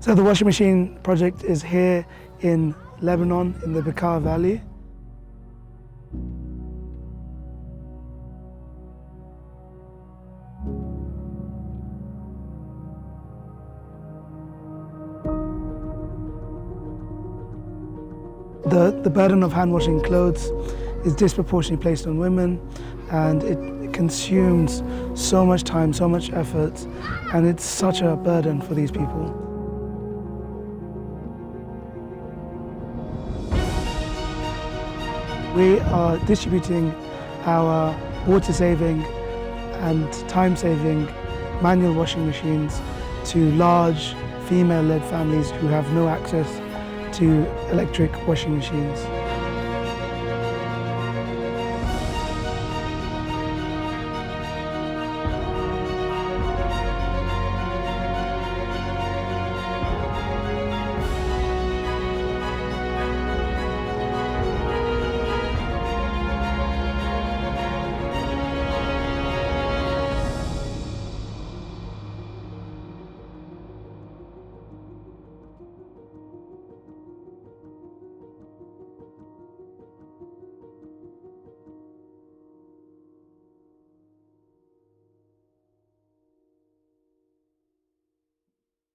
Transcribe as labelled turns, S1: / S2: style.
S1: So the washing machine project is here in Lebanon, in the Bekaa Valley. The burden of hand washing clothes is disproportionately placed on women, and it consumes so much time, so much effort, and it's such a burden for these people. We are distributing our water-saving and time-saving manual washing machines to large female-led families who have no access to electric washing machines.